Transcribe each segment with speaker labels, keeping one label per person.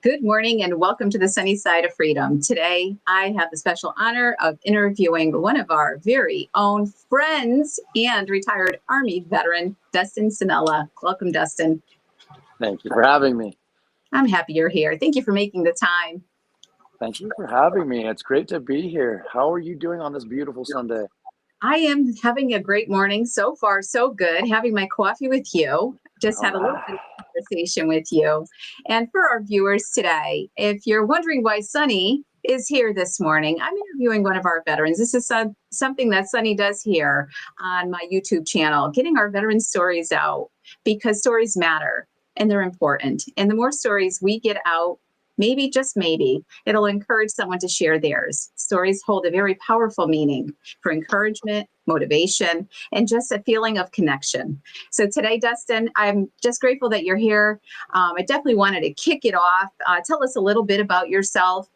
Speaker 1: Good morning and welcome to the Sunnyside of Freedom. Today, I have the special honor of interviewing one of our very own friends and retired Army veteran, Dustin Senella. Welcome, Dustin.
Speaker 2: Thank you for having me.
Speaker 1: I'm happy you're here. Thank you for making the time.
Speaker 2: Thank you for having me. It's great to be here. How are you doing on this beautiful Sunday?
Speaker 1: I am having a great morning. So far, so good. Having my coffee with you. Just had a little bit of conversation with you. And for our viewers today, if you're wondering why Sunny is here this morning, I'm interviewing one of our veterans. This is something that Sunny does here on my YouTube channel, getting our veteran stories out because stories matter and they're important. And the more stories we get out, maybe, just maybe, it'll encourage someone to share theirs. Stories hold a very powerful meaning for encouragement, motivation, and just a feeling of connection. So today, Dustin, I'm just grateful that you're here. I definitely wanted to kick it off. Tell us a little bit about yourself.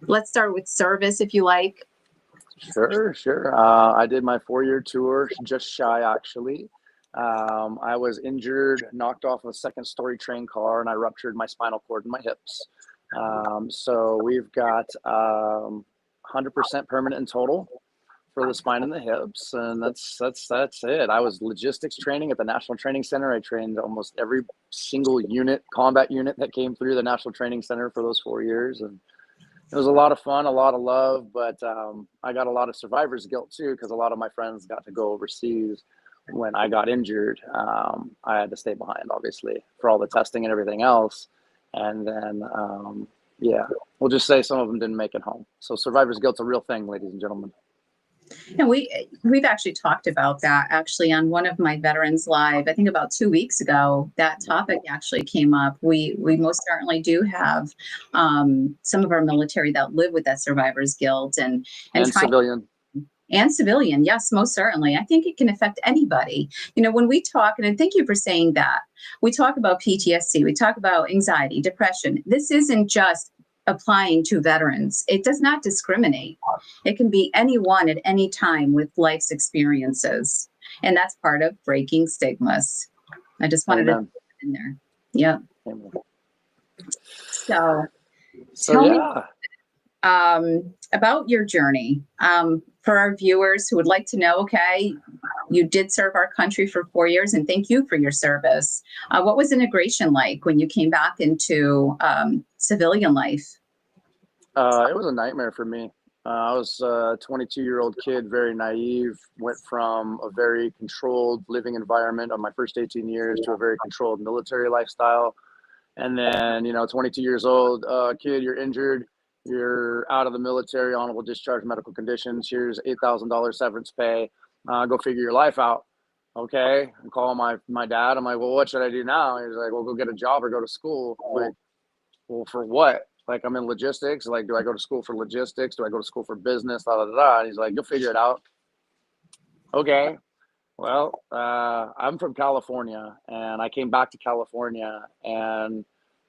Speaker 1: Let's start with service, if you like.
Speaker 2: Sure. I did my 4-year tour, just shy, actually. I was injured, knocked off a second-story train car, and I ruptured my spinal cord and my hips. So we've got 100% permanent in total for the spine and the hips, and that's it. I was logistics training at the National Training Center. I trained almost every single combat unit that came through the National Training Center for those 4 years, and it was a lot of fun, a lot of love, but I got a lot of survivor's guilt too, because a lot of my friends got to go overseas when I got injured. I had to stay behind, obviously, for all the testing and everything else. And then, we'll just say some of them didn't make it home. So survivor's guilt's a real thing, ladies and gentlemen.
Speaker 1: And we've actually talked about that actually on one of my Veterans Live, I think about 2 weeks ago. That topic actually came up. We most certainly do have some of our military that live with that survivor's guilt and
Speaker 2: civilian.
Speaker 1: And civilian, yes, most certainly. I think it can affect anybody. You know, when we talk, and thank you for saying that, we talk about PTSD, we talk about anxiety, depression. This isn't just applying to veterans. It does not discriminate. It can be anyone at any time with life's experiences. And that's part of breaking stigmas. I just wanted to put it in there. Yeah. So tell me about your journey. For our viewers who would like to know, okay, you did serve our country for 4 years, and thank you for your service. What was integration like when you came back into civilian life?
Speaker 2: It was a nightmare for me. I was a 22-year-old kid, very naive, went from a very controlled living environment of my first 18 years to a very controlled military lifestyle. And then, 22 years old, kid, you're injured. You're out of the military, honorable discharge, medical conditions. Here's $8,000 severance pay. Go figure your life out. Okay. I'm calling my dad. I'm like, well, what should I do now? He's like, well, go get a job or go to school. I'm like, well, for what? Like, I'm in logistics. Like, do I go to school for logistics? Do I go to school for business? And he's like, you'll figure it out. Okay. Well, I'm from California, and I came back to California, and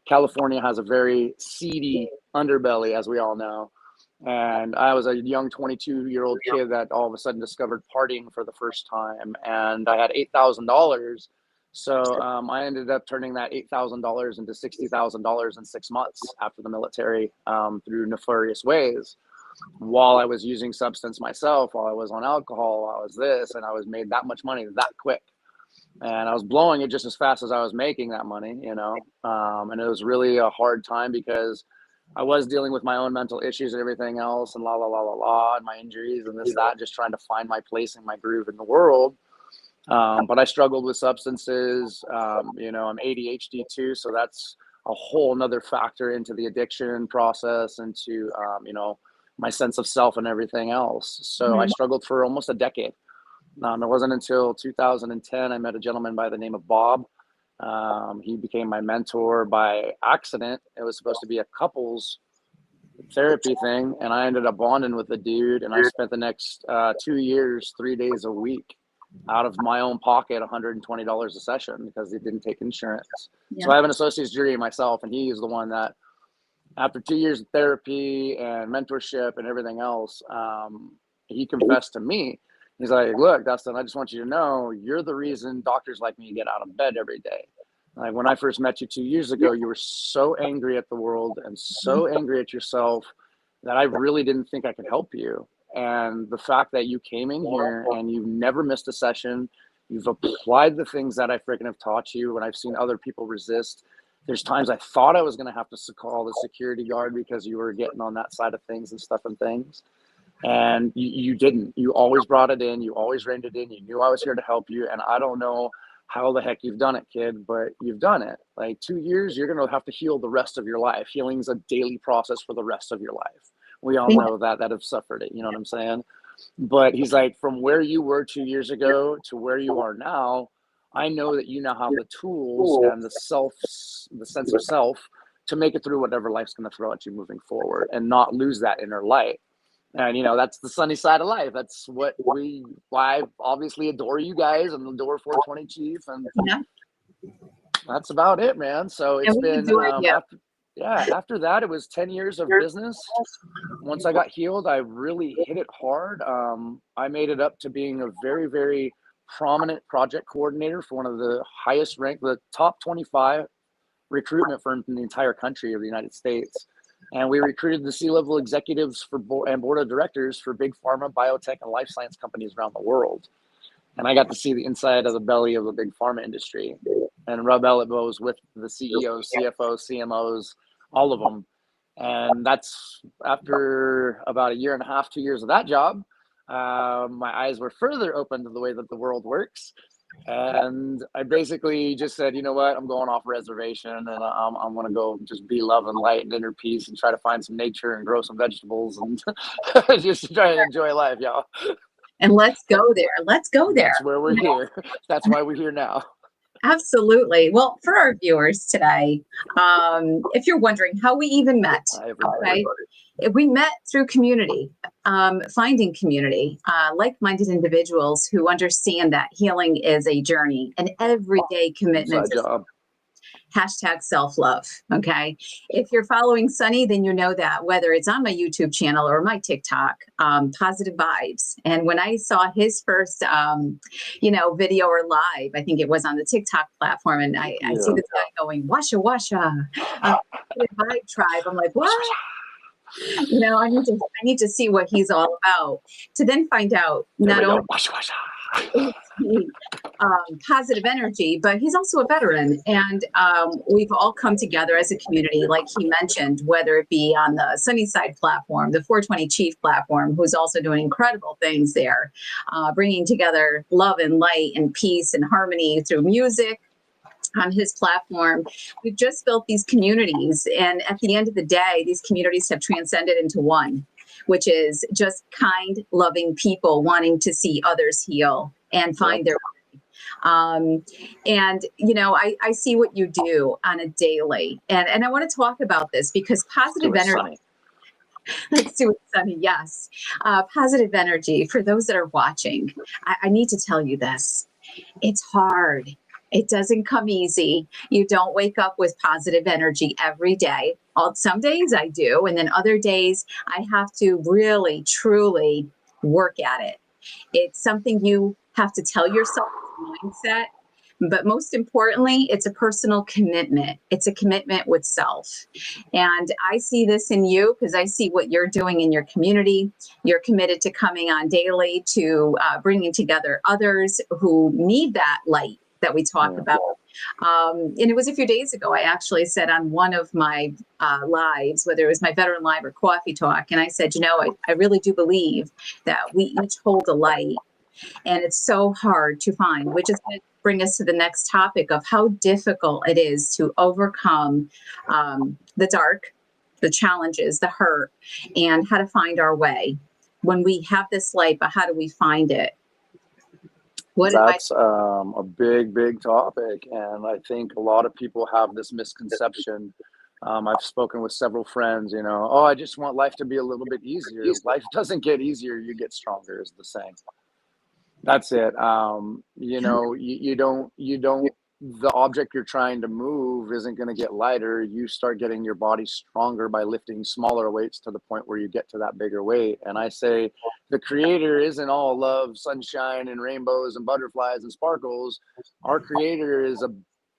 Speaker 2: California has a very seedy underbelly, as we all know. And I was a young 22-year-old kid that all of a sudden discovered partying for the first time. And I had $8,000. So I ended up turning that $8,000 into $60,000 in 6 months after the military through nefarious ways. While I was using substance myself, while I was on alcohol, while I was this, and I was made that much money that quick. And I was blowing it just as fast as I was making that money, and it was really a hard time because I was dealing with my own mental issues and everything else, and and my injuries and this, that, just trying to find my place and my groove in the world. But I struggled with substances. I'm ADHD too, so that's a whole nother factor into the addiction process, into, my sense of self and everything else. So I struggled for almost a decade. It wasn't until 2010 I met a gentleman by the name of Bob. He became my mentor by accident. It was supposed to be a couples therapy thing, and I ended up bonding with the dude, and I spent the next 2 years, 3 days a week out of my own pocket, $120 a session, because he didn't take insurance. So I have an associate's degree myself, and he is the one that, after 2 years of therapy and mentorship and everything else, he confessed to me. He's like, look, Dustin, I just want you to know you're the reason doctors like me get out of bed every day. Like when I first met you 2 years ago, you were so angry at the world and so angry at yourself that I really didn't think I could help you. And the fact that you came in here and you've never missed a session, you've applied the things that I freaking have taught you when I've seen other people resist. There's times I thought I was going to have to call the security guard because you were getting on that side of things and stuff and things. And you didn't. You always brought it in. You always reined it in. You knew I was here to help you. And I don't know how the heck you've done it, kid, but you've done it. Like 2 years, you're going to have to heal the rest of your life. Healing's a daily process for the rest of your life. We all know that have suffered it. You know what I'm saying? But he's like, from where you were 2 years ago to where you are now, I know that you now have the tools and the sense of self to make it through whatever life's going to throw at you moving forward and not lose that inner light. And, that's the sunny side of life. That's why I obviously adore you guys and adore 420 Chief. And that's about it, man. So it's been, after that, it was 10 years of business. Once I got healed, I really hit it hard. I made it up to being a very, very prominent project coordinator for one of the highest ranked, the top 25 recruitment firms in the entire country of the United States. And we recruited the C-level executives and board of directors for big pharma, biotech, and life science companies around the world. And I got to see the inside of the belly of the big pharma industry and rub elbows with the CEOs, CFOs, CMOs, all of them. And that's after about 1.5 years, 2 years of that job. My eyes were further open to the way that the world works. And I basically just said, you know what, I'm going off reservation and I'm going to go just be love and light and inner peace and try to find some nature and grow some vegetables and just try to enjoy life, y'all.
Speaker 1: And let's go there. Let's go there.
Speaker 2: That's where we're here. That's why we're here now.
Speaker 1: Absolutely. Well, for our viewers today, if you're wondering how we even met, okay, we met through community, finding community, like-minded individuals who understand that healing is a journey, an everyday commitment to #self-love. Okay. If you're following Sunny, then you know that whether it's on my YouTube channel or my TikTok, positive vibes. And when I saw his first, video or live, I think it was on the TikTok platform. And I see this guy going, washa, washa, vibe tribe. I'm like, what? I need to see what he's all about to then find out not only positive energy, but he's also a veteran. And we've all come together as a community, like he mentioned, whether it be on the Sunnyside platform, the 420 Chief platform, who's also doing incredible things there, bringing together love and light and peace and harmony through music. On his platform, we've just built these communities. And at the end of the day, these communities have transcended into one, which is just kind, loving people wanting to see others heal and find their way. I see what you do on a daily. And I want to talk about this because positive energy. Let's do it, Sunny. Yes. Positive energy. For those that are watching, I need to tell you this. It's hard. It doesn't come easy. You don't wake up with positive energy every day. Some days I do, and then other days I have to really, truly work at it. It's something you have to tell yourself, mindset, but most importantly, it's a personal commitment. It's a commitment with self. And I see this in you because I see what you're doing in your community. You're committed to coming on daily, to bringing together others who need that light that we talk about. And it was a few days ago, I actually said on one of my lives, whether it was my veteran live or coffee talk, and I said, I really do believe that we each hold a light, and it's so hard to find, which is going to bring us to the next topic of how difficult it is to overcome the dark, the challenges, the hurt, and how to find our way. When we have this light, but how do we find it?
Speaker 2: That's a big, big topic. And I think a lot of people have this misconception. I've spoken with several friends, I just want life to be a little bit easier. Life doesn't get easier, you get stronger, is the saying. That's it. You don't, the object you're trying to move isn't going to get lighter. You start getting your body stronger by lifting smaller weights to the point where you get to that bigger weight. And I say the creator isn't all love, sunshine, and rainbows and butterflies and sparkles. Our creator is a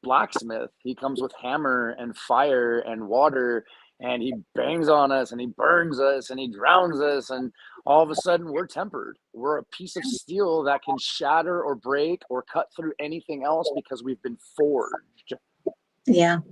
Speaker 2: blacksmith. He comes with hammer and fire and water, and he bangs on us and he burns us and he drowns us, and all of a sudden we're tempered. We're a piece of steel that can shatter or break or cut through anything else because we've been forged.
Speaker 1: Yeah.
Speaker 2: And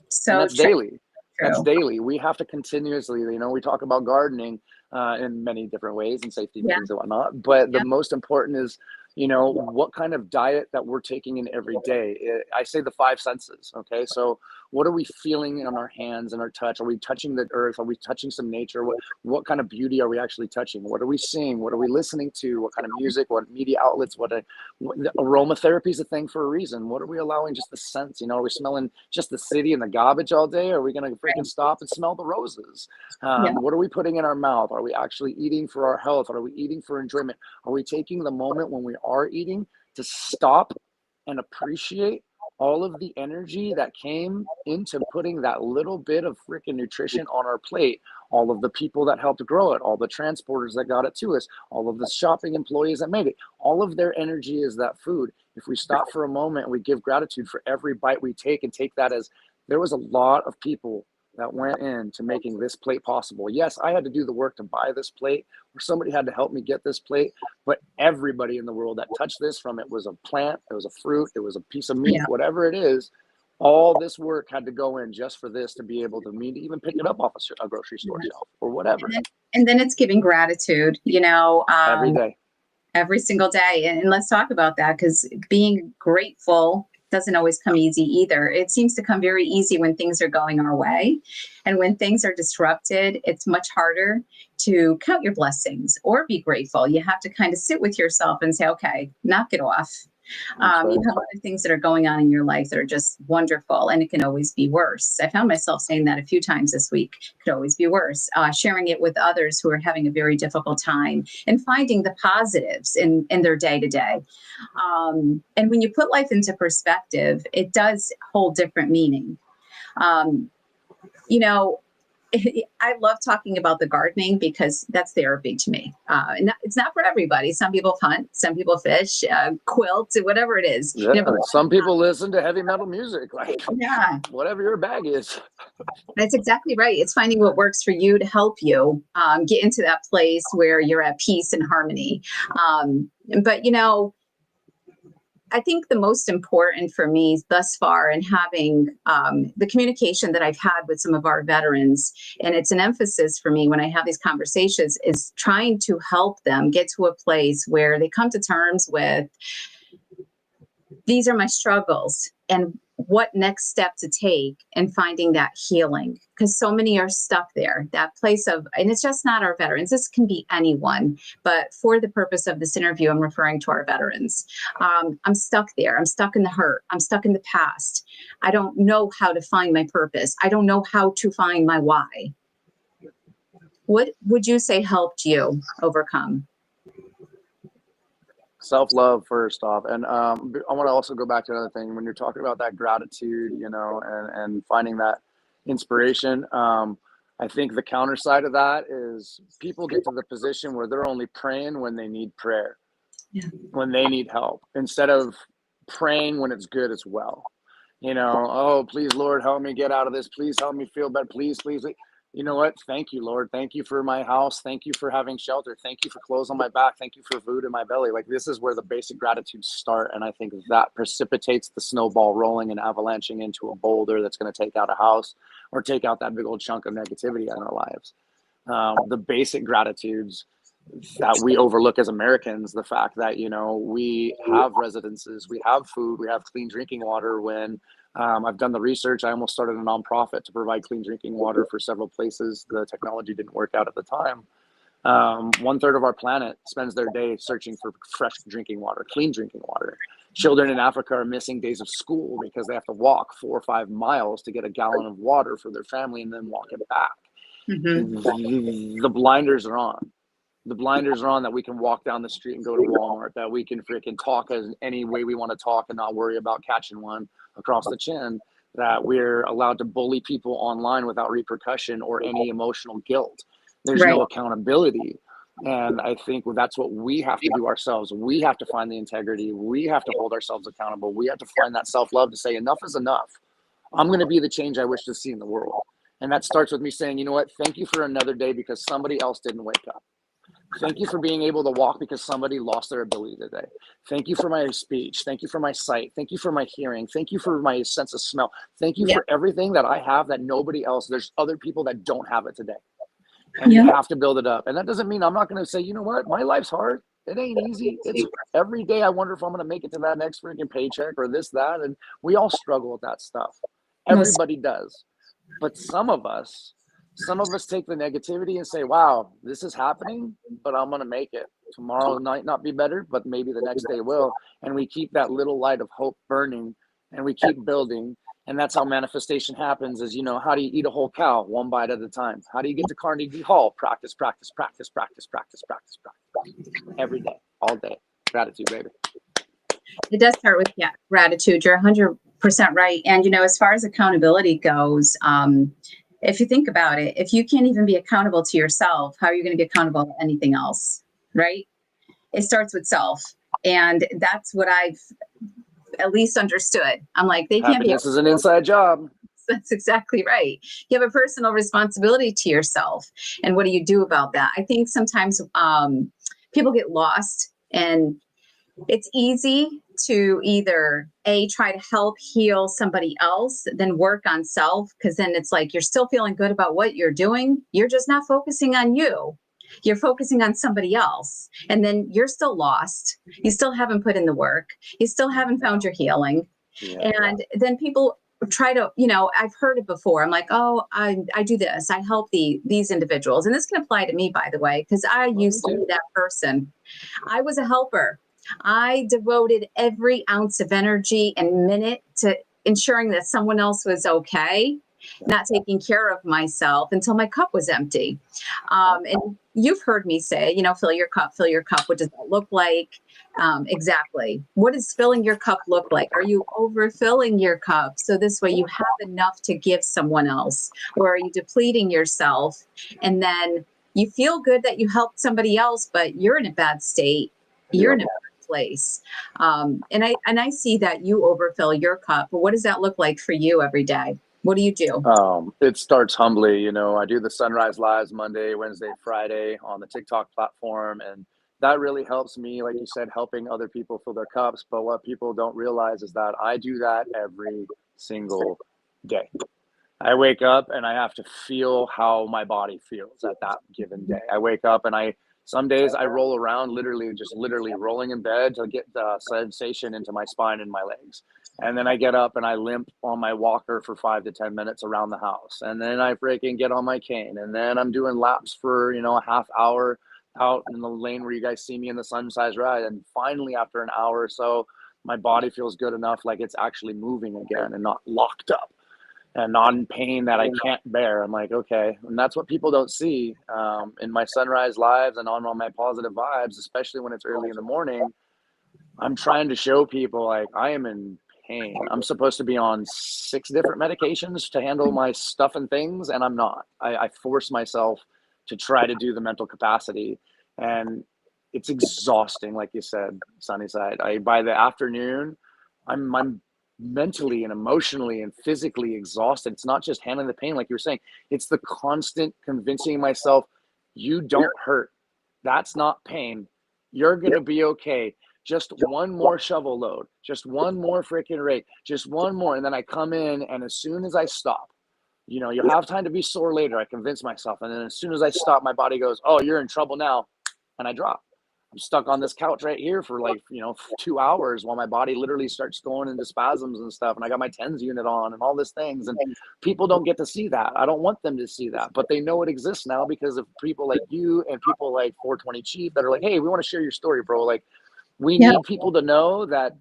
Speaker 1: So
Speaker 2: that's daily. That's
Speaker 1: true.
Speaker 2: daily. We have to continuously, we talk about gardening in many different ways and safety
Speaker 1: Yeah.
Speaker 2: meetings and whatnot. But the
Speaker 1: Yeah.
Speaker 2: most important is, what kind of diet that we're taking in every day. I say the five senses. Okay. So what are we feeling on our hands and our touch? Are we touching the earth? Are we touching some nature? What kind of beauty are we actually touching? What are we seeing? What are we listening to? What kind of music? What media outlets? Aromatherapy is a thing for a reason. What are we allowing just the sense? Are we smelling just the city and the garbage all day? Are we going to freaking stop and smell the roses?
Speaker 1: Yeah.
Speaker 2: What are we putting in our mouth? Are we actually eating for our health? Are we eating for enjoyment? Are we taking the moment when we are eating to stop and appreciate all of the energy that came into putting that little bit of freaking nutrition on our plate, all of the people that helped grow it, all the transporters that got it to us, all of the shopping employees that made it, all of their energy is that food. If we stop for a moment and we give gratitude for every bite we take and take that as there was a lot of people that went into making this plate possible. Yes, I had to do the work to buy this plate, or somebody had to help me get this plate, but everybody in the world that touched this, from it was a plant, it was a fruit, it was a piece of meat,
Speaker 1: Yeah.
Speaker 2: whatever it is, all this work had to go in just for this to be able to me to even pick it up off a grocery store shelf or whatever.
Speaker 1: And then it's giving gratitude,
Speaker 2: Every day.
Speaker 1: every single day. And let's talk about that, because being grateful doesn't always come easy either. It seems to come very easy when things are going our way. And when things are disrupted, it's much harder to count your blessings or be grateful. You have to kind of sit with yourself and say, okay, knock it off.
Speaker 2: Right.
Speaker 1: You have other things that are going on in your life that are just wonderful, and it can always be worse. I found myself saying that a few times this week. It could always be worse. Sharing it with others who are having a very difficult time and finding the positives in their day to day. And when you put life into perspective, it does hold different meaning. Um, you know, I love talking about the gardening because that's therapy to me. It's not for everybody. Some people hunt, some people fish, quilt, whatever it is.
Speaker 2: Yeah. Some people listen to heavy metal music, like
Speaker 1: Yeah,
Speaker 2: whatever your bag is.
Speaker 1: that's exactly right. It's finding what works for you to help you get into that place where you're at peace and harmony. But I think the most important for me thus far in having the communication that I've had with some of our veterans, and it's an emphasis for me when I have these conversations, is trying to help them get to a place where they come to terms with, these are my struggles and what next step to take, and finding that healing, because so many are stuck there, that place of, and it's just not our veterans, this can be anyone, but for the purpose of this interview I'm referring to our veterans. I'm stuck there, I'm stuck in the hurt, I'm stuck in the past, I don't know how to find my purpose, I don't know how to find my why. What would you say helped you overcome?
Speaker 2: Self-love first off, and I want to also go back to another thing when you're talking about that gratitude, and finding that inspiration. I think the counter side of that is people get to the position where they're only praying when they need prayer,
Speaker 1: Yeah.
Speaker 2: when they need help, instead of praying when it's good as well. Oh, please, Lord, help me get out of this. Please help me feel better. Please, please. You know what? Thank you, Lord. Thank you for my house. Thank you for having shelter. Thank you for clothes on my back. Thank you for food in my belly. Like, this is where the basic gratitudes start. And I think that precipitates the snowball rolling and avalanching into a boulder that's going to take out a house or take out that big old chunk of negativity in our lives. The basic gratitudes that we overlook as Americans, the fact that, we have residences, we have food, we have clean drinking water. When I've done the research, I almost started a nonprofit to provide clean drinking water for several places. The technology didn't work out at the time. 1/3 of our planet spends their day searching for fresh drinking water, clean drinking water. Children in Africa are missing days of school because they have to walk 4 or 5 miles to get a gallon of water for their family and then walk it back.
Speaker 1: Mm-hmm.
Speaker 2: The blinders are on. The blinders are on that we can walk down the street and go to Walmart, that we can freaking talk as any way we want to talk and not worry about catching one across the chin, that we're allowed to bully people online without repercussion or any emotional guilt. There's
Speaker 1: Right.
Speaker 2: no accountability. And I think that's what we have to do ourselves. We have to find the integrity. We have to hold ourselves accountable. We have to find that self-love to say enough is enough. I'm going to be the change I wish to see in the world. And that starts with me saying, you know what? Thank you for another day because somebody else didn't wake up. Thank you for being able to walk because somebody lost their ability today. Thank you for my speech. Thank you for my sight. Thank you for my hearing. Thank you for my sense of smell. Thank you for everything that I have that nobody else, there's other people that don't have it today. And you have to build it up. And that doesn't mean I'm not going to say, you know what, my life's hard. It ain't easy. It's every day I wonder if I'm going to make it to that next freaking paycheck or this, that. And we all struggle with that stuff. Everybody does. But some of us take the negativity and say, wow, this is happening, but I'm going to make it. Tomorrow might not be better, but maybe the next day will. And we keep that little light of hope burning and we keep building. And that's how manifestation happens is, you know, how do you eat a whole cow one bite at a time? How do you get to Carnegie Hall? Practice, practice, practice, practice, practice, practice, practice. Every day, all day. Gratitude, baby.
Speaker 1: It does start with gratitude. You're 100% right. And, you know, as far as accountability goes, if you think about it, if you can't even be accountable to yourself, how are you going to be accountable to anything else? Right? It starts with self. And that's what I've at least understood. I'm like, they can't be.
Speaker 2: This is an inside job.
Speaker 1: That's exactly right. You have a personal responsibility to yourself. And what do you do about that? I think sometimes people get lost, and it's easy to either try to help heal somebody else, then work on self, because then it's like you're still feeling good about what you're doing. You're just not focusing on you. You're focusing on somebody else. And then you're still lost. You still haven't put in the work. You still haven't found your healing. Yeah. And then people try to, you know, I've heard it before. I'm like, oh, I do this. I help these individuals. And this can apply to me, by the way, because I used to be that person. I was a helper. I devoted every ounce of energy and minute to ensuring that someone else was okay, not taking care of myself until my cup was empty. And you've heard me say, you know, fill your cup, fill your cup. What does that look like? Exactly. What does filling your cup look like? Are you overfilling your cup so this way you have enough to give someone else? Or are you depleting yourself? And then you feel good that you helped somebody else, but you're in a bad state. You're in a bad place. And I see that you overfill your cup. But what does that look like for you every day? What do you do?
Speaker 2: It starts humbly. You know, I do the Sunrise Lives Monday, Wednesday, Friday on the TikTok platform. And that really helps me, like you said, helping other people fill their cups. But what people don't realize is that I do that every single day. I wake up and I have to feel how my body feels at that given day. I wake up and some days I roll around, literally rolling in bed to get the sensation into my spine and my legs. And then I get up and I limp on my walker for 5 to 10 minutes around the house. And then I freaking get on my cane. And then I'm doing laps for, you know, a half hour out in the lane where you guys see me in the Sunnyside ride. And finally, after an hour or so, my body feels good enough, like it's actually moving again and not locked up and not in pain that I can't bear. I'm like, okay. And that's what people don't see in my Sunrise Lives and on my positive vibes, especially when it's early in the morning. I'm trying to show people like I am in pain. I'm supposed to be on 6 different medications to handle my stuff and things, and I'm not. I force myself to try to do the mental capacity, and it's exhausting, like you said, Sunnyside. By the afternoon, I'm mentally and emotionally and physically exhausted. It's not just handling the pain, like you were saying. It's the constant convincing myself, you don't hurt. That's not pain. You're going to be okay. Just one more shovel load, just one more freaking rake, just one more. And then I come in, and as soon as I stop, you know, you'll have time to be sore later. I convince myself. And then as soon as I stop, my body goes, oh, you're in trouble now. And I drop. I'm stuck on this couch right here for like, 2 hours while my body literally starts going into spasms and stuff. And I got my TENS unit on and all these things. And people don't get to see that. I don't want them to see that, but they know it exists now because of people like you and people like 420 Chief that are like, hey, we want to share your story, bro. Like, we need people to know that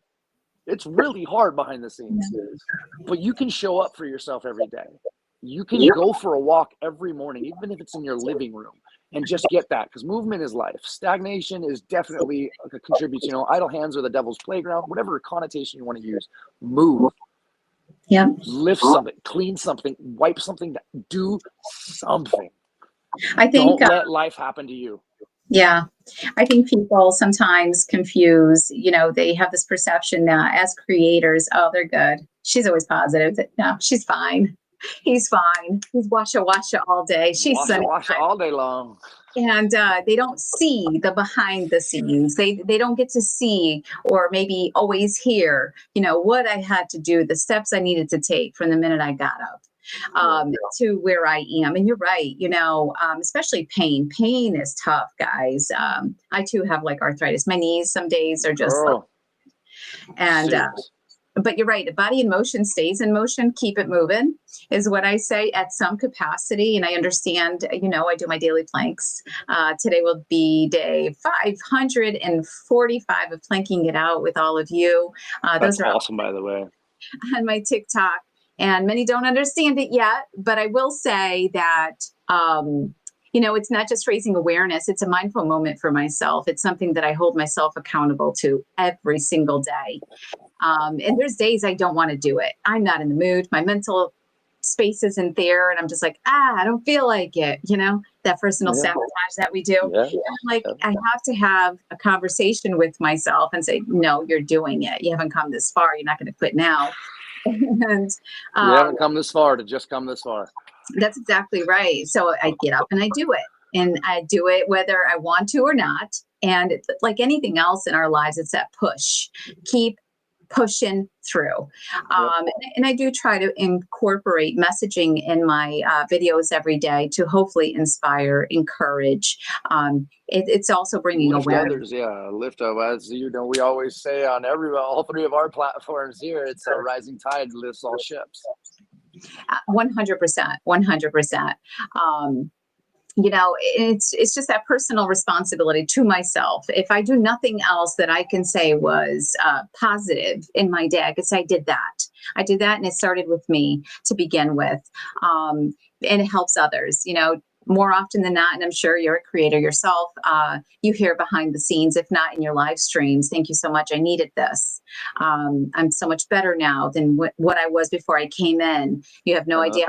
Speaker 2: it's really hard behind the scenes, but you can show up for yourself every day. You can go for a walk every morning, even if it's in your living room, and just get that, because movement is life. Stagnation is definitely contributes. Idle hands are the devil's playground, whatever connotation you want to use. Move.
Speaker 1: Yeah.
Speaker 2: Lift something, clean something, wipe something, do something.
Speaker 1: I think
Speaker 2: don't let life happen to you.
Speaker 1: Yeah. I think people sometimes confuse, they have this perception that as creators, oh, they're good. She's always positive. No, she's fine. He's fine. He's washa all day. She's
Speaker 2: Wash it,
Speaker 1: sunny.
Speaker 2: wash it all day long.
Speaker 1: And they don't see the behind the scenes. They don't get to see or maybe always hear, what I had to do, the steps I needed to take from the minute I got up to where I am. And you're right, especially pain. Pain is tough, guys. I too have like arthritis. My knees some days are just like,
Speaker 2: Girl,
Speaker 1: and
Speaker 2: serious.
Speaker 1: but you're right. The body in motion stays in motion. Keep it moving is what I say at some capacity. And I understand, I do my daily planks. Today will be day 545 of planking it out with all of you.
Speaker 2: That's
Speaker 1: Those are
Speaker 2: awesome, by the way.
Speaker 1: on my TikTok. And many don't understand it yet, but I will say that, it's not just raising awareness. It's a mindful moment for myself. It's something that I hold myself accountable to every single day. And there's days I don't want to do it. I'm not in the mood. My mental space isn't there. And I'm just like, I don't feel like it, that personal sabotage that we do.
Speaker 2: Yeah.
Speaker 1: And I'm like, I have to have a conversation with myself and say, no, you're doing it. You haven't come this far. You're not going to quit now. And
Speaker 2: You haven't come this far to just come this far.
Speaker 1: that's exactly right. So I get up and I do it. And I do it whether I want to or not. And it's like anything else in our lives, it's that push. Keep pushing through. And I do try to incorporate messaging in my videos every day to hopefully inspire, encourage. It's also bringing
Speaker 2: Lift
Speaker 1: awareness.
Speaker 2: others, lift up. As you know, we always say on all three of our platforms here, it's a rising tide lifts all ships.
Speaker 1: 100%, 100%. It's just that personal responsibility to myself. If I do nothing else that I can say was positive in my day, I could say I did that. I did that, and it started with me to begin with, and it helps others. More often than not, and I'm sure you're a creator yourself, you hear behind the scenes, if not in your live streams, thank you so much, I needed this. I'm so much better now than what I was before I came in. You have no idea.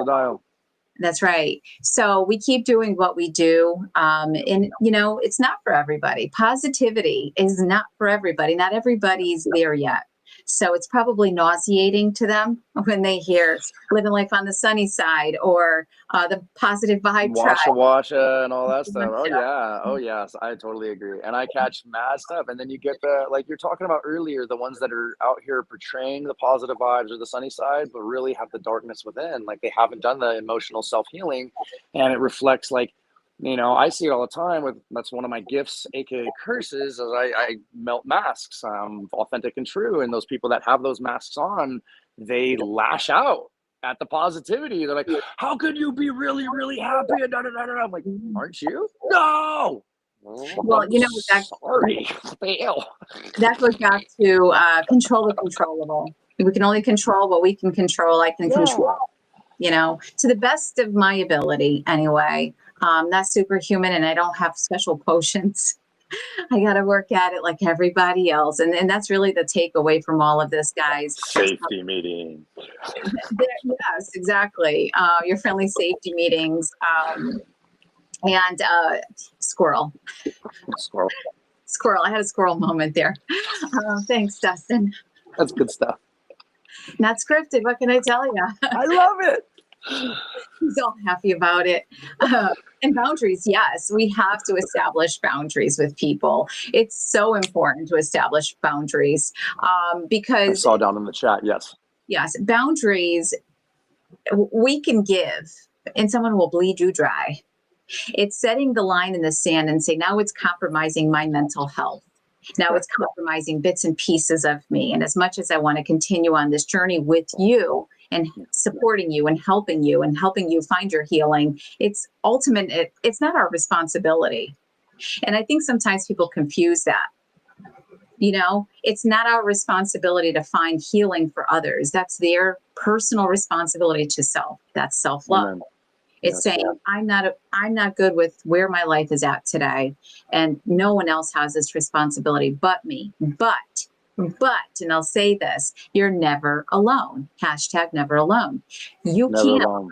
Speaker 1: That's right. So we keep doing what we do. And, it's not for everybody. Positivity is not for everybody. Not everybody's there yet. So it's probably nauseating to them when they hear living life on the sunny side or the positive vibe tribe.
Speaker 2: Washa and all that stuff. Oh yeah. Oh yes. I totally agree. And I catch mad stuff. And then you get like you're talking about earlier, the ones that are out here portraying the positive vibes or the sunny side, but really have the darkness within. Like they haven't done the emotional self-healing. And it reflects like, I see it all the time that's one of my gifts, aka curses, as I melt masks, authentic and true. And those people that have those masks on, they lash out at the positivity. They're like, how could you be really, really happy? And I'm like, aren't you? No.
Speaker 1: Well,
Speaker 2: Sorry. Fail.
Speaker 1: That goes back to control the controllable. We can only control what we can control. I can control, to the best of my ability anyway. Not superhuman, and I don't have special potions. I got to work at it like everybody else. And that's really the takeaway from all of this, guys.
Speaker 2: Safety meeting.
Speaker 1: Yes, exactly. Your friendly safety meetings. And squirrel. Squirrel. I had a squirrel moment there. Thanks, Dustin.
Speaker 2: That's good stuff.
Speaker 1: Not scripted. What can I tell you?
Speaker 2: I love it.
Speaker 1: He's all happy about it. And boundaries, yes, we have to establish boundaries with people. It's so important to establish boundaries because
Speaker 2: I saw down in the chat.
Speaker 1: Yes, boundaries we can give, and someone will bleed you dry. It's setting the line in the sand and say, now it's compromising my mental health. Now it's compromising bits and pieces of me. And as much as I want to continue on this journey with you and supporting you and helping you find your healing, it's ultimate. It's not our responsibility. And I think sometimes people confuse that. It's not our responsibility to find healing for others. That's their personal responsibility to self. That's self-love. Amen. It's saying, I'm not good with where my life is at today. And no one else has this responsibility but me. But, and I'll say this, you're never alone. # never alone. You can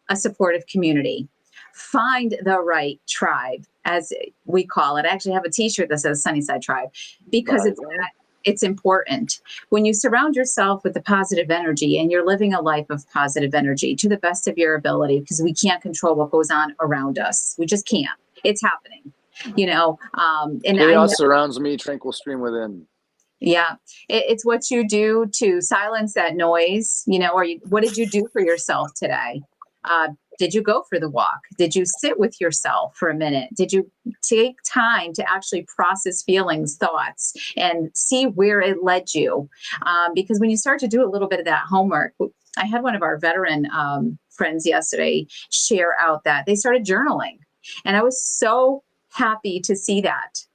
Speaker 1: a supportive community. Find the right tribe. as we call it. I actually have a t-shirt that says Sunnyside Tribe, because
Speaker 2: Right.
Speaker 1: it's important. When you surround yourself with the positive energy and you're living a life of positive energy to the best of your ability, because we can't control what goes on around us. We just can't. It's happening, and I know,
Speaker 2: Chaos surrounds me, tranquil stream within.
Speaker 1: yeah, it's what you do to silence that noise, or what did you do for yourself today? Did you go for the walk? Did you sit with yourself for a minute? Did you take time to actually process feelings, thoughts, and see where it led you? Because when you start to do a little bit of that homework, I had one of our veteran friends yesterday share out that they started journaling. And I was so happy to see that.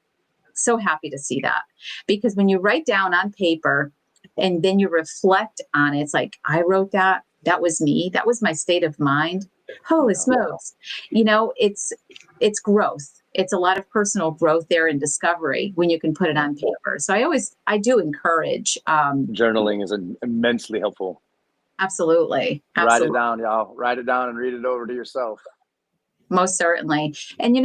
Speaker 1: So happy to see that, because when you write down on paper and then you reflect on it, it's like, I wrote that. That was me. That was my state of mind. Holy smokes. It's growth. It's a lot of personal growth there and discovery when you can put it on paper. So I do encourage.
Speaker 2: Journaling is immensely helpful.
Speaker 1: Absolutely.
Speaker 2: Write it
Speaker 1: Absolutely.
Speaker 2: down, y'all. Write it down and read it over to yourself.
Speaker 1: Most certainly. And,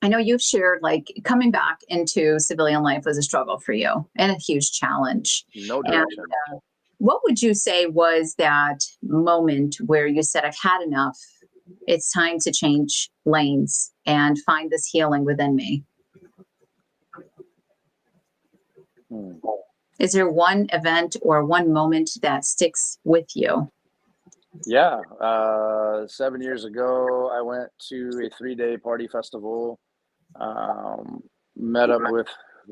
Speaker 1: I know you've shared, like, coming back into civilian life was a struggle for you and a huge challenge.
Speaker 2: No
Speaker 1: And
Speaker 2: direction.
Speaker 1: what would you say was that moment where you said, I've had enough? It's time to change lanes and find this healing within me. Is there one event or one moment that sticks with you?
Speaker 2: Yeah. 7 years ago, I went to a 3-day party festival. Met up with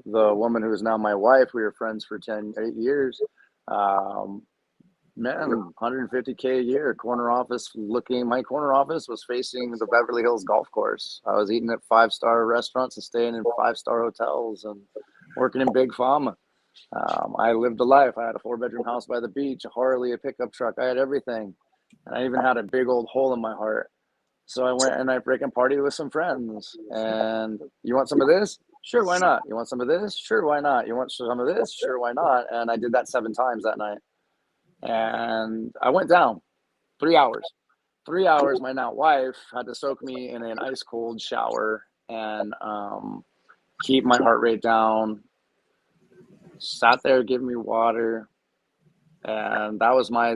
Speaker 2: the woman who is now my wife. We were friends for 8 years. Man, 150K a year, corner office looking. My corner office was facing the Beverly Hills golf course. I was eating at 5-star restaurants and staying in 5-star hotels and working in Big Pharma. I lived a life. I had a 4-bedroom house by the beach, a Harley, a pickup truck. I had everything. And I even had a big old hole in my heart. So I went and I freaking partied with some friends. And you want some of this? Sure, why not? You want some of this? Sure, why not? You want some of this? Sure, why not? And I did that 7 times that night. And I went down 3 hours. 3 hours, my now wife had to soak me in an ice cold shower and keep my heart rate down. Sat there, giving me water. And that was my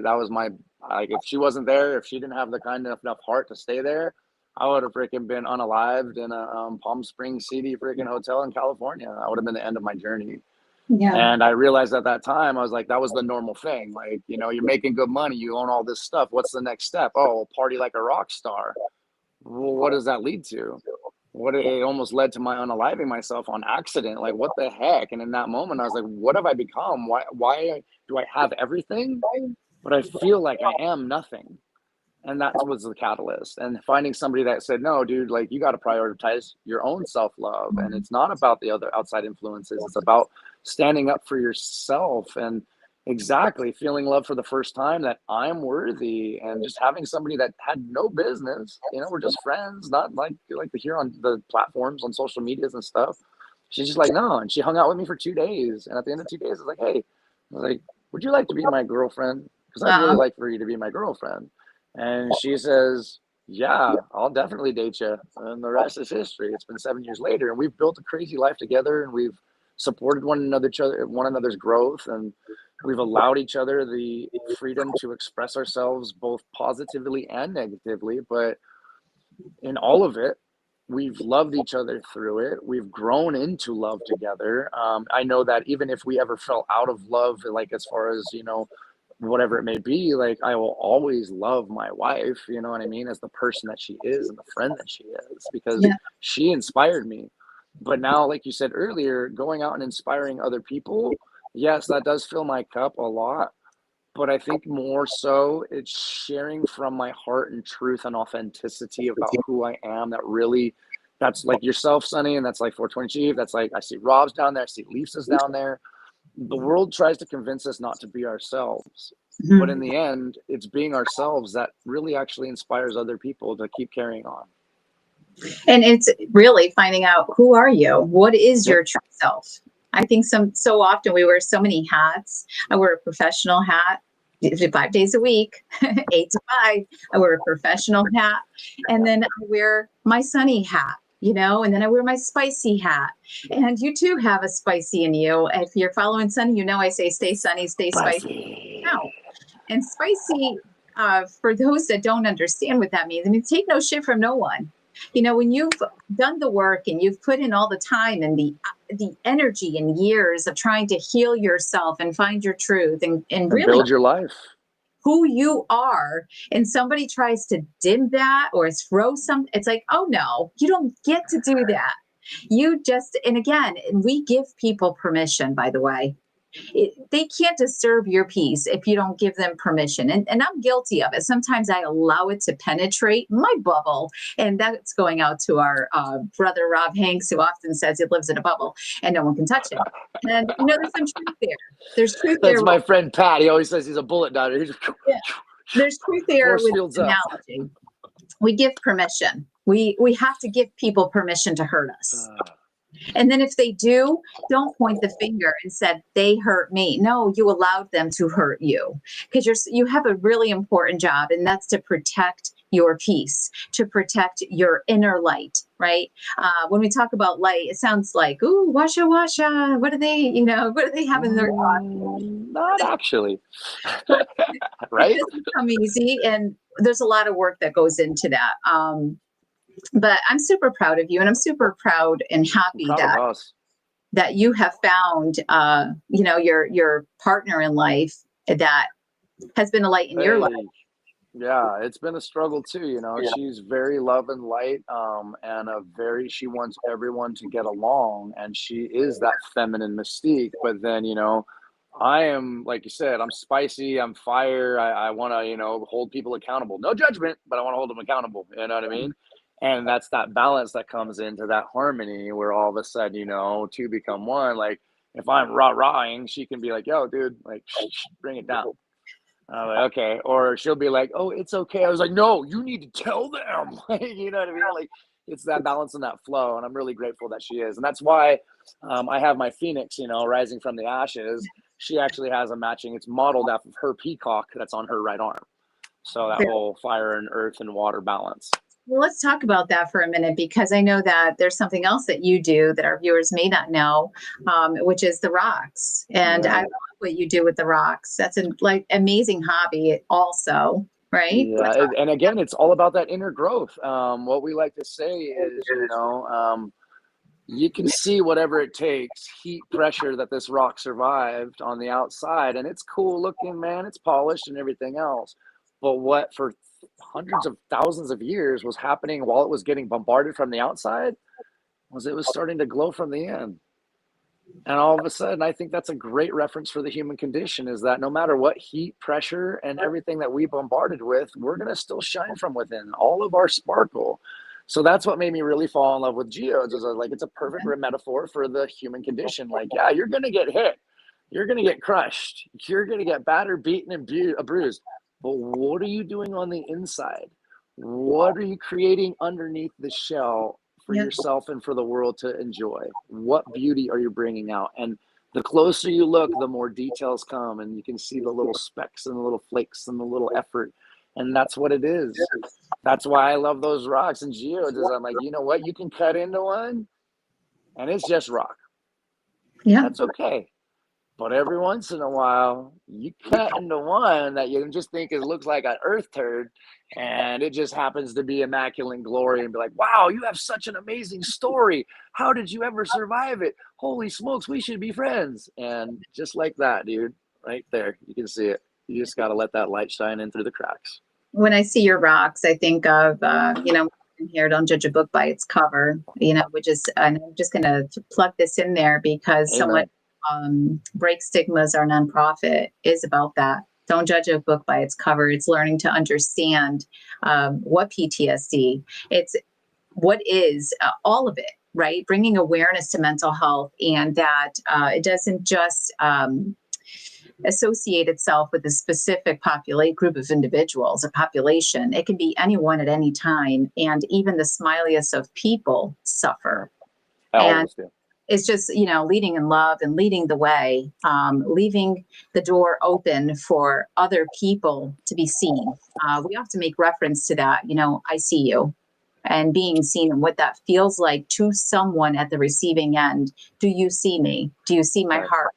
Speaker 2: like, if she wasn't there, if she didn't have the kind of enough heart to stay there, I would have freaking been unalived in a Palm Springs seedy freaking hotel in California. That would have been the end of my journey.
Speaker 1: Yeah.
Speaker 2: And I realized at that time, I was like, that was the normal thing. Like, you're making good money, you own all this stuff. What's the next step? Oh, party like a rock star. Well, what does that lead to? It almost led to my unaliving myself on accident. Like, what the heck? And in that moment, I was like, what have I become? Why do I have everything, but I feel like I am nothing? And that was the catalyst. And finding somebody that said, no, dude, like, you got to prioritize your own self-love. And it's not about the other outside influences. It's about standing up for yourself and exactly feeling love for the first time, that I'm worthy, and just having somebody that had no business, we're just friends, not like to hear on the platforms on social medias and stuff. She's just like, no. And she hung out with me for 2 days. And at the end of 2 days, I was like, hey, would you like to be my girlfriend? Because I'd really like for you to be my girlfriend. And she says, yeah, I'll definitely date you. And the rest is history. It's been 7 years later, and we've built a crazy life together, and we've supported one another's growth, and we've allowed each other the freedom to express ourselves both positively and negatively. But in all of it, we've loved each other through it. We've grown into love together. I know that even if we ever fell out of love, like, as far as, whatever it may be, like, I will always love my wife, you know what I mean, as the person that she is and the friend that she is, because she inspired me. But now, like you said earlier, going out and inspiring other people, yes, that does fill my cup a lot. But I think more so it's sharing from my heart and truth and authenticity about who I am. That's like yourself, Sonny, and that's like 420 Chief. That's like, I see Rob's down there, I see Lisa's down there. The world tries to convince us not to be ourselves. Mm-hmm. But in the end, it's being ourselves that really actually inspires other people to keep carrying on.
Speaker 1: And it's really finding out, who are you? What is your true self? I think so often we wear so many hats. I wear a professional hat, 5 days a week, 8 to 5. I wear a professional hat, and then I wear my sunny hat, and then I wear my spicy hat. And you too have a spicy in you. If you're following Sunny, I say stay sunny, stay spicy. Now, and spicy, for those that don't understand what that means, I mean, take no shit from no one. When you've done the work and you've put in all the time and the energy and years of trying to heal yourself and find your truth and really
Speaker 2: build your life,
Speaker 1: who you are, and somebody tries to dim that or throw something, it's like, oh no, you don't get to do that. And again, we give people permission, by the way. They can't disturb your peace if you don't give them permission. And I'm guilty of it. Sometimes I allow it to penetrate my bubble. And that's going out to our brother, Rob Hanks, who often says he lives in a bubble and no one can touch it. And, there's some truth there. There's truth there.
Speaker 2: That's my friend Pat. He always says he's a bullet dodger.
Speaker 1: Yeah. There's truth there with analogy. We give permission. We have to give people permission to hurt us. And then if they do, don't point the finger and said they hurt me. No, you allowed them to hurt you, because you have a really important job, and that's to protect your peace, to protect your inner light, right? When we talk about light, it sounds like, ooh, washa washa. What do they have in their thoughts?
Speaker 2: Not actually, right?
Speaker 1: It doesn't come easy, and there's a lot of work that goes into that. But I'm super proud of you, and I'm super proud and happy that you have found, your partner in life that has been a light in your life.
Speaker 2: Yeah, it's been a struggle too. Yeah. She's very love and light, and she wants everyone to get along, and she is that feminine mystique. But then, I am, like you said, I'm spicy, I'm fire. I want to, hold people accountable. No judgment, but I want to hold them accountable. You know what I mean? And that's that balance that comes into that harmony where all of a sudden, two become one. Like if I'm rah-rahing, she can be like, yo, dude, like, bring it down. I'm like, okay. Or she'll be like, oh, it's okay. I was like, no, you need to tell them. You know what I mean? Like it's that balance and that flow. And I'm really grateful that she is. And that's why I have my Phoenix, rising from the ashes. She actually has a matching. It's modeled after her peacock that's on her right arm. So that whole fire and earth and water balance.
Speaker 1: Well, let's talk about that for a minute, because I know that there's something else that you do that our viewers may not know, which is the rocks. And I love what you do with the rocks. That's an amazing hobby also, right?
Speaker 2: Yeah, and again, it's all about that inner growth. What we like to say is, you can see whatever it takes, heat, pressure, that this rock survived on the outside, and it's cool looking, man. It's polished and everything else. But what for hundreds of thousands of years was happening while it was getting bombarded from the outside was it was starting to glow from the end. And all of a sudden, I think that's a great reference for the human condition, is that no matter what heat, pressure, and everything that we bombarded with, we're going to still shine from within, all of our sparkle. So that's what made me really fall in love with geodes. Is like, it's a perfect metaphor for the human condition. Like, yeah, you're going to get hit. You're going to get crushed. You're going to get battered, beaten, and bruised. But what are you doing on the inside? What are you creating underneath the shell for yourself and for the world to enjoy? What beauty are you bringing out? And the closer you look, the more details come, and you can see the little specks and the little flakes and the little effort. And that's what it is. That's why I love those rocks and geodes. Is I'm like, you know what? You can cut into one and it's just rock. Yeah. That's okay. But every once in a while, you cut into one that you just think it looks like an earth turd, and it just happens to be immaculate glory, and be like, wow, you have such an amazing story. How did you ever survive it? Holy smokes, we should be friends. And just like that, dude, right there, you can see it. You just got to let that light shine in through the cracks.
Speaker 1: When I see your rocks, I think of, here, don't judge a book by its cover, which is, and I'm just going to plug this in there because someone Break Stigmas, our nonprofit, is about that. Don't judge a book by its cover. It's learning to understand what PTSD, it's what is all of it, right? Bringing awareness to mental health, and that it doesn't just associate itself with a specific group of individuals or population. It can be anyone at any time. And even the smiliest of people suffer.
Speaker 2: I always do.
Speaker 1: It's just, leading in love and leading the way, leaving the door open for other people to be seen. We have to make reference to that. I see you, and being seen and what that feels like to someone at the receiving end. Do you see me? Do you see my heart?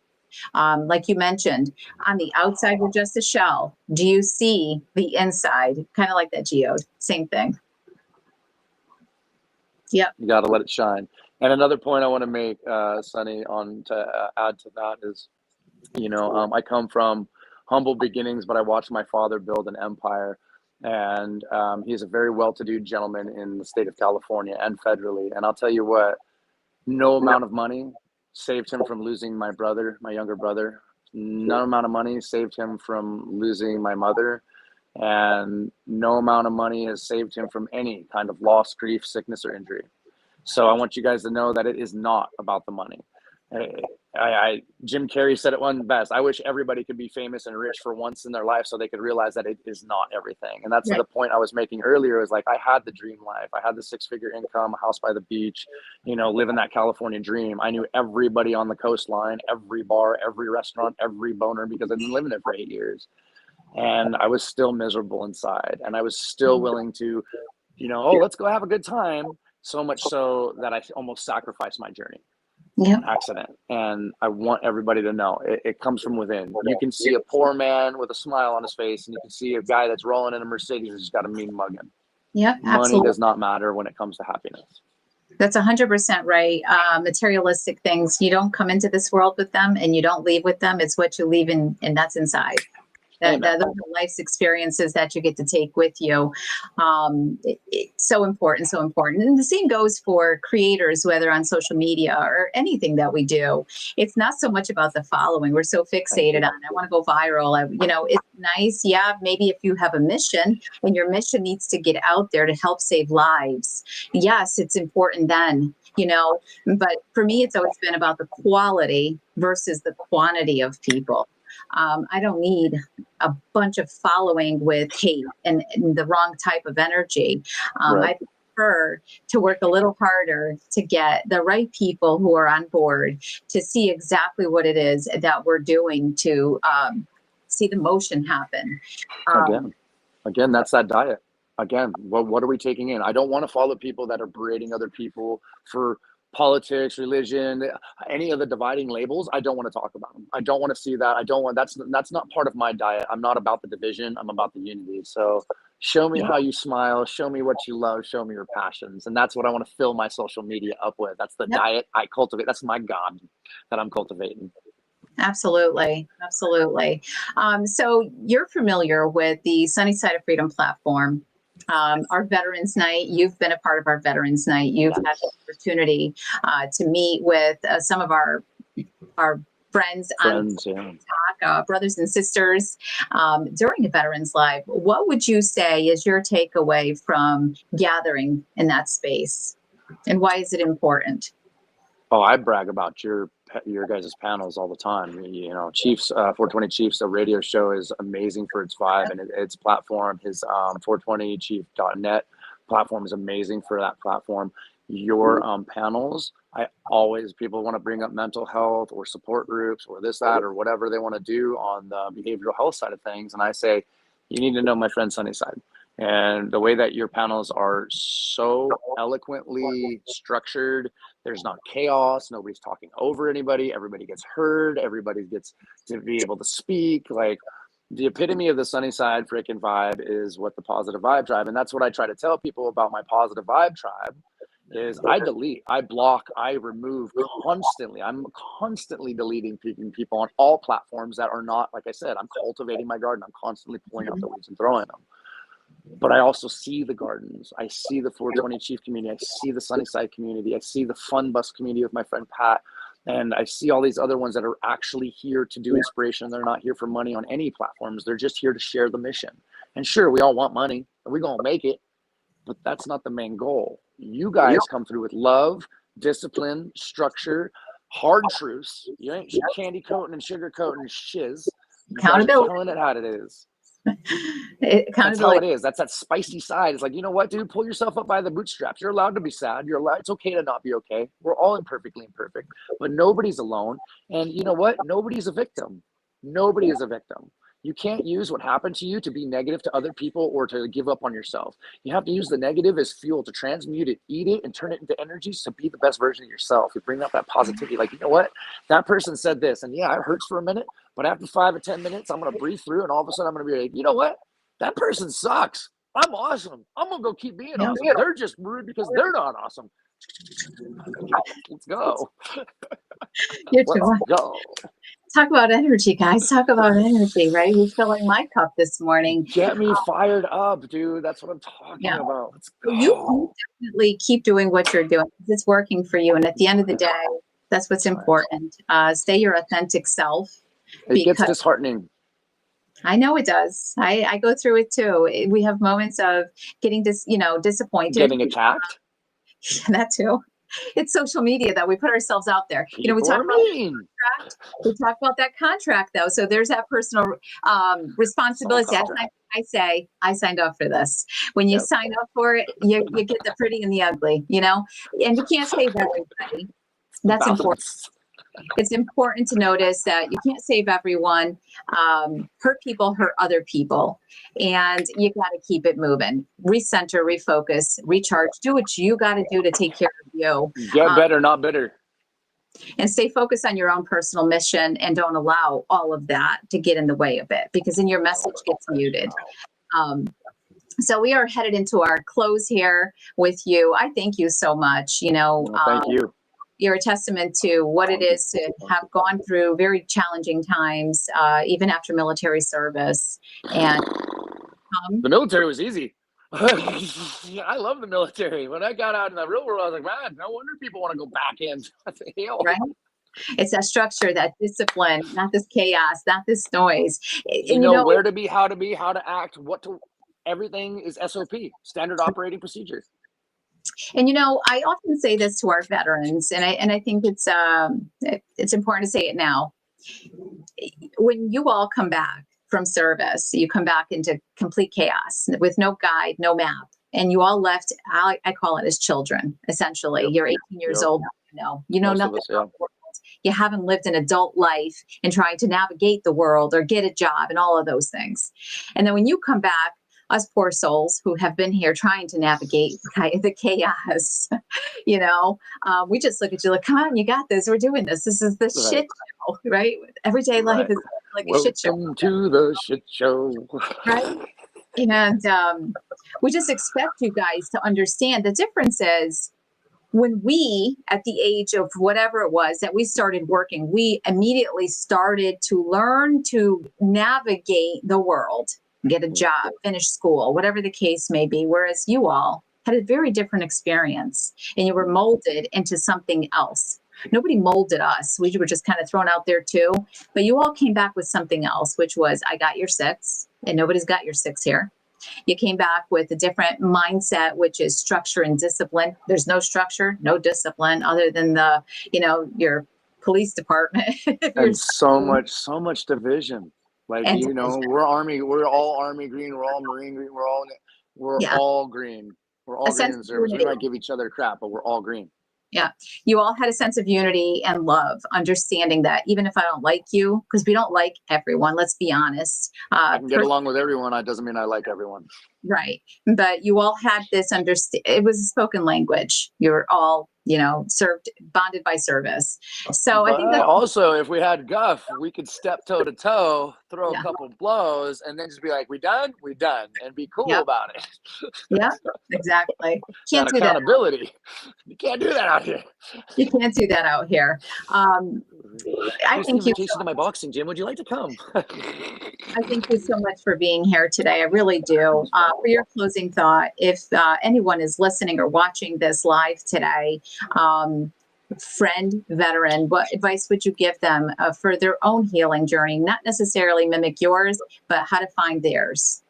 Speaker 1: Like you mentioned, on the outside, we're just a shell. Do you see the inside? Kind of like that geode. Same thing. Yep.
Speaker 2: You got to let it shine. And another point I want to make, Sunny, on to add to that is, I come from humble beginnings, but I watched my father build an empire. And he's a very well-to-do gentleman in the state of California and federally. And I'll tell you what, no amount of money saved him from losing my brother, my younger brother. No amount of money saved him from losing my mother. And no amount of money has saved him from any kind of loss, grief, sickness, or injury. So I want you guys to know that it is not about the money. Jim Carrey said it one best. I wish everybody could be famous and rich for once in their life so they could realize that it is not everything. And that's the point I was making earlier, is like, I had the dream life. I had the 6-figure income, a house by the beach, living that California dream. I knew everybody on the coastline, every bar, every restaurant, every boner, because I've been living there for 8 years. And I was still miserable inside. And I was still willing to, let's go have a good time. So much so that I almost sacrificed my journey. Accident. And I want everybody to know it comes from within. You can see a poor man with a smile on his face, and you can see a guy that's rolling in a Mercedes who's got a mean mugging. Money does not matter when it comes to happiness.
Speaker 1: That's 100% right. Materialistic things, you don't come into this world with them and you don't leave with them. It's what you leave in, and that's inside. Those are life's experiences that you get to take with you. It's so important, so important. And the same goes for creators, whether on social media or anything that we do. It's not so much about the following. We're so fixated on, I want to go viral. It's nice. Yeah, maybe if you have a mission and your mission needs to get out there to help save lives. Yes, it's important then. But for me, it's always been about the quality versus the quantity of people. I don't need a bunch of following with hate and the wrong type of energy. I prefer to work a little harder to get the right people who are on board to see exactly what it is that we're doing to see the motion happen.
Speaker 2: Again, that's that diet. Again, what are we taking in? I don't want to follow people that are berating other people for politics, religion, any of the dividing labels. I don't want to talk about them. I don't want to see that. That's not part of my diet. I'm not about the division. I'm about the unity. So show me how you smile. Show me what you love. Show me your passions. And that's what I want to fill my social media up with. That's the diet I cultivate. That's my God that I'm cultivating.
Speaker 1: Absolutely. Absolutely. So you're familiar with the Sunnyside of Freedom platform. Our Veterans Night, you've been a part of our Veterans Night. You've had the opportunity to meet with some of our friends on TikTok, brothers and sisters during a Veterans Live. What would you say is your takeaway from gathering in that space? And why is it important?
Speaker 2: Oh, I brag about your guys' panels all the time. Chiefs, 420 Chiefs, the radio show is amazing for its vibe and its platform. His 420chief.net platform is amazing for that platform. Your panels, people want to bring up mental health or support groups or this, that, or whatever they want to do on the behavioral health side of things. And I say, you need to know my friend Sunnyside. And the way that your panels are so eloquently structured, there's not chaos, nobody's talking over anybody, everybody gets heard, everybody gets to be able to speak. Like, the epitome of the Sunnyside freaking vibe is what the positive vibe tribe. And that's what I try to tell people about my positive vibe tribe is I delete, I block, I remove constantly. I'm constantly deleting people on all platforms that are not, like I said, I'm cultivating my garden. I'm constantly pulling out the weeds and throwing them. But I also see the gardens. I see the 420 Chief community. I see the Sunnyside community. I see the Fun Bus community with my friend Pat. And I see all these other ones that are actually here to do inspiration. They're not here for money on any platforms. They're just here to share the mission. And sure, we all want money and we're going to make it, but that's not the main goal. You guys come through with love, discipline, structure, hard truths. You ain't candy coating and sugar coating and shiz. You guys are telling it how it is. That's how
Speaker 1: Accountability.
Speaker 2: it is. That's that spicy side. It's like, you know what, dude? Pull yourself up by the bootstraps. You're allowed to be sad. You're allowed. It's okay to not be okay. We're all imperfectly imperfect, but nobody's alone. And you know what? Nobody's a victim. Nobody is a victim. You can't use what happened to you to be negative to other people or to give up on yourself. You have to use the negative as fuel to transmute it, eat it, and turn it into energy to be the best version of yourself. You bring up that positivity. Like, you know what? That person said this, and yeah, it hurts for a minute, but after 5 or 10 minutes, I'm going to breathe through, and all of a sudden, I'm going to be like, you know what? That person sucks. I'm awesome. I'm going to go keep being
Speaker 1: Yeah.
Speaker 2: awesome. They're just rude because they're not awesome. Let's go.
Speaker 1: You
Speaker 2: Let's
Speaker 1: too.
Speaker 2: go.
Speaker 1: Talk about energy, guys. Talk about energy, right? You're filling my cup this morning.
Speaker 2: Get me fired up, dude. That's what I'm talking
Speaker 1: Yeah.
Speaker 2: about. Let's
Speaker 1: You
Speaker 2: go.
Speaker 1: definitely keep doing what you're doing. It's working for you. And at the end of the day, that's what's important. Stay your authentic self,
Speaker 2: It gets
Speaker 1: because
Speaker 2: disheartening.
Speaker 1: I know it does. I go through it too. We have moments of getting disappointed.
Speaker 2: Getting attacked.
Speaker 1: That too. It's social media that we put ourselves out there. We
Speaker 2: People
Speaker 1: talk
Speaker 2: are
Speaker 1: about
Speaker 2: mean.
Speaker 1: contract. We talk about that contract though. So there's that personal
Speaker 2: Soul
Speaker 1: responsibility.
Speaker 2: contract.
Speaker 1: I say I signed up for this. When you
Speaker 2: Yep.
Speaker 1: sign up for it, you get the pretty and the ugly, and you can't save everybody.
Speaker 2: It's the
Speaker 1: That's important.
Speaker 2: balance.
Speaker 1: It's important to notice that you can't save everyone. Hurt people hurt other people, and you got to keep it moving. Recenter, refocus, recharge. Do what you got to do to take care of you,
Speaker 2: Get
Speaker 1: um,
Speaker 2: better, not bitter.
Speaker 1: and stay focused on your own personal mission. And don't allow all of that to get in the way of it, because then your message gets muted. Um, so we are headed into our close here with you. I thank you so much.
Speaker 2: Thank you.
Speaker 1: You're a testament to what it is to have gone through very challenging times, even after military service. And
Speaker 2: The military was easy. I love the military. When I got out in the real world, I was like, man, no wonder people want to go back in. Hell.
Speaker 1: right, it's that structure, that discipline, not this chaos, not this noise.
Speaker 2: You
Speaker 1: And
Speaker 2: know where to be, how to act, what to. Everything is SOP, standard operating procedure.
Speaker 1: and I often say this to our veterans, and I think it's important to say it now. When you all come back from service, you come back into complete chaos with no guide, no map, and you all left. I call it as children. Essentially,
Speaker 2: Yep.
Speaker 1: you're 18 years
Speaker 2: Yep.
Speaker 1: old. You know
Speaker 2: Most
Speaker 1: nothing
Speaker 2: of us,
Speaker 1: about the world. You haven't lived an adult life and trying to navigate the world or get a job and all of those things. And then when you come back, us poor souls who have been here trying to navigate the chaos, we just look at you like, come on, you got this. We're doing this. This is the
Speaker 2: right.
Speaker 1: shit show, right? Everyday life
Speaker 2: Right.
Speaker 1: is like a
Speaker 2: Welcome
Speaker 1: shit show.
Speaker 2: to the shit show.
Speaker 1: Right. And we just expect you guys to understand the difference is when we, at the age of whatever it was that we started working, we immediately started to learn to navigate the world, get a job, finish school, whatever the case may be. Whereas you all had a very different experience and you were molded into something else. Nobody molded us. We were just kind of thrown out there too. But you all came back with something else, which was, I got your six, and nobody's got your six here. You came back with a different mindset, which is structure and discipline. There's no structure, no discipline other than your police department.
Speaker 2: And so much division. Like,
Speaker 1: And
Speaker 2: we're Army, we're all Army green, we're all Marine green, we're
Speaker 1: yeah,
Speaker 2: all green. We're all
Speaker 1: a
Speaker 2: green
Speaker 1: sense
Speaker 2: in the
Speaker 1: of
Speaker 2: service. We
Speaker 1: unity.
Speaker 2: might give each other crap, but we're all green.
Speaker 1: Yeah. You all had a sense of unity and love, understanding that even if I don't like you, because we don't like everyone, let's be honest.
Speaker 2: I can get along with everyone. That doesn't mean I like everyone.
Speaker 1: Right. But you all had this it was a spoken language. You were all, bonded by service. So
Speaker 2: But
Speaker 1: I think that,
Speaker 2: also, if we had guff, we could step toe to toe, throw
Speaker 1: yeah,
Speaker 2: a couple blows, and then just be like, we done, and be cool
Speaker 1: yeah,
Speaker 2: about it.
Speaker 1: yeah, exactly.
Speaker 2: That
Speaker 1: Can't do that.
Speaker 2: accountability. You can't do that out here.
Speaker 1: You can't do that out here. I
Speaker 2: Here's the
Speaker 1: thank you.
Speaker 2: invitation to my boxing gym. Would you like to come?
Speaker 1: I thank you so much for being here today. I really do. For your closing thought, if anyone is listening or watching this live today, friend, veteran, what advice would you give them for their own healing journey? Not necessarily mimic yours, but how to find theirs.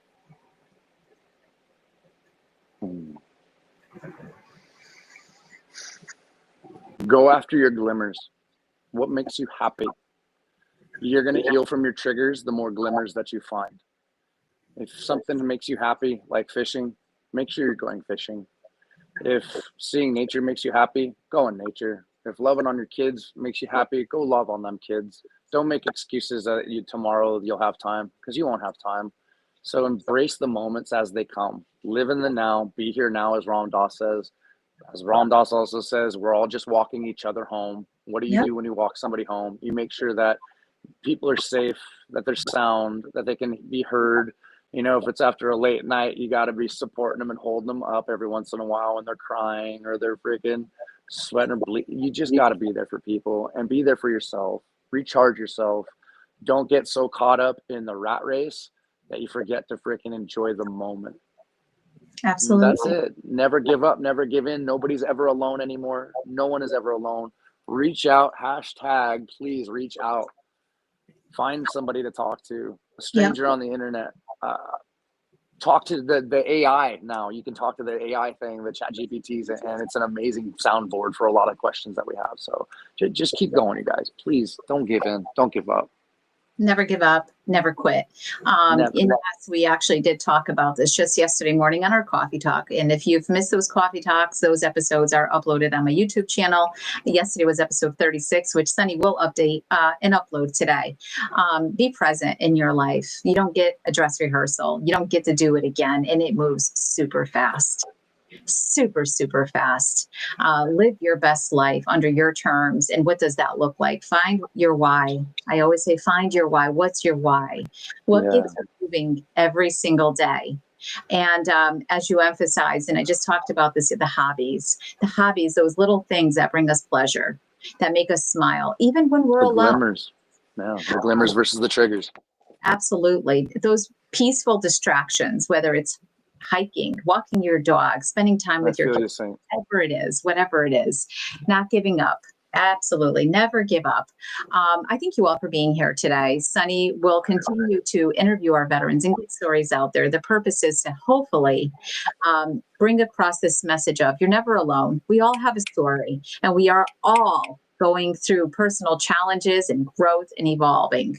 Speaker 2: Go after your glimmers. What makes you happy? You're going to heal from your triggers the more glimmers that you find. If something makes you happy, like fishing, make sure you're going fishing. If seeing nature makes you happy, go in nature. If loving on your kids makes you happy, go love on them kids. Don't make excuses that tomorrow you'll have time, because you won't have time. So embrace the moments as they come. Live in the now. Be here now, as Ram Dass says. As Ram Dass also says, we're all just walking each other home. What do you
Speaker 1: Yep.
Speaker 2: do when you walk somebody home? You make sure that people are safe, that they're sound, that they can be heard. You know, if it's after a late night, you got to be supporting them and holding them up every once in a while when they're crying or they're freaking sweating or bleeding. You just got to be there for people and be there for yourself. Recharge yourself. Don't get so caught up in the rat race that you forget to freaking enjoy the moment.
Speaker 1: Absolutely.
Speaker 2: That's it. Never give up, never give in. Nobody's ever alone anymore. No one is ever alone. Reach out, hashtag, please reach out. Find somebody to talk to, a stranger on the internet. Talk to the AI now. You can talk to the AI thing, the chat GPTs, and it's an amazing soundboard for a lot of questions that we have. So just keep going, you guys. Please don't give in. Don't give up.
Speaker 1: Never give up, never quit.
Speaker 2: Never.
Speaker 1: In the past, we actually did talk about this just yesterday morning on our coffee talk. And if you've missed those coffee talks, those episodes are uploaded on my YouTube channel. Yesterday was episode 36, which Sunny will update and upload today. Be present in your life. You don't get a dress rehearsal. You don't get to do it again. And it moves super fast. Super, super fast. Live your best life under your terms. And what does that look like? Find your why. I always say, find your why. What's your why? What gets you moving every single day? And as you emphasized, and I just talked about this, the hobbies, those little things that bring us pleasure, that make us smile, even when we're
Speaker 2: The
Speaker 1: alone.
Speaker 2: glimmers. No, the glimmers versus the triggers.
Speaker 1: Absolutely. Those peaceful distractions, whether it's hiking, walking your dog, spending time with your kids, whatever it is, not giving up. Absolutely. Never give up. I thank you all for being here today. Sunny will continue to interview our veterans and get stories out there. The purpose is to hopefully bring across this message of you're never alone. We all have a story, and we are all going through personal challenges and growth and evolving.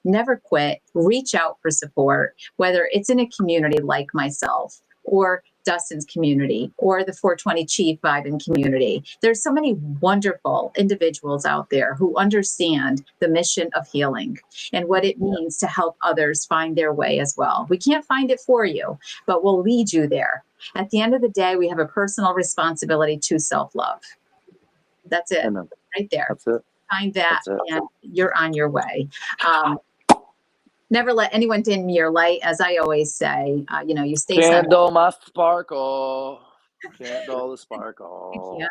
Speaker 1: Never quit. Reach out for support, whether it's in a community like myself or Dustin's community or the 420 Chief Vibe community. There's so many wonderful individuals out there who understand the mission of healing and what it means to help others find their way as well. We can't find it for you, but we'll lead you there. At the end of the day, we have a personal responsibility to self-love. That's it.
Speaker 2: Amen.
Speaker 1: Right there.
Speaker 2: That's it.
Speaker 1: Find that and you're on your way. Never let anyone dim your light. As I always say, you stay
Speaker 2: Candle my sparkle. Candle the sparkle.
Speaker 1: Yeah.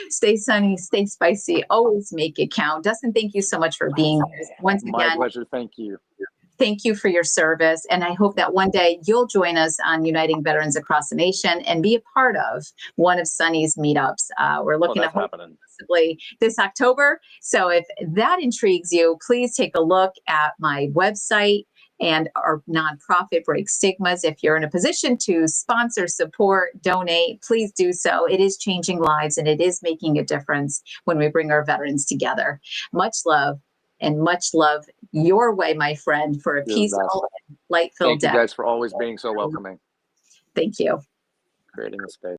Speaker 1: Stay sunny, stay spicy, always make it count. Dustin, thank you so much for being here. Once again,
Speaker 2: my pleasure. Thank you.
Speaker 1: Thank you for your service. And I hope that one day you'll join us on Uniting Veterans Across the Nation and be a part of one of Sunny's meetups. We're looking at possibly this October. So if that intrigues you, please take a look at my website and our nonprofit Break Stigmas. If you're in a position to sponsor, support, donate, please do so. It is changing lives and it is making a difference when we bring our veterans together. Much love. And much love your way, my friend, for a peaceful, light-filled day.
Speaker 2: Thank you guys for always being so welcoming.
Speaker 1: Thank you.
Speaker 2: Creating a space.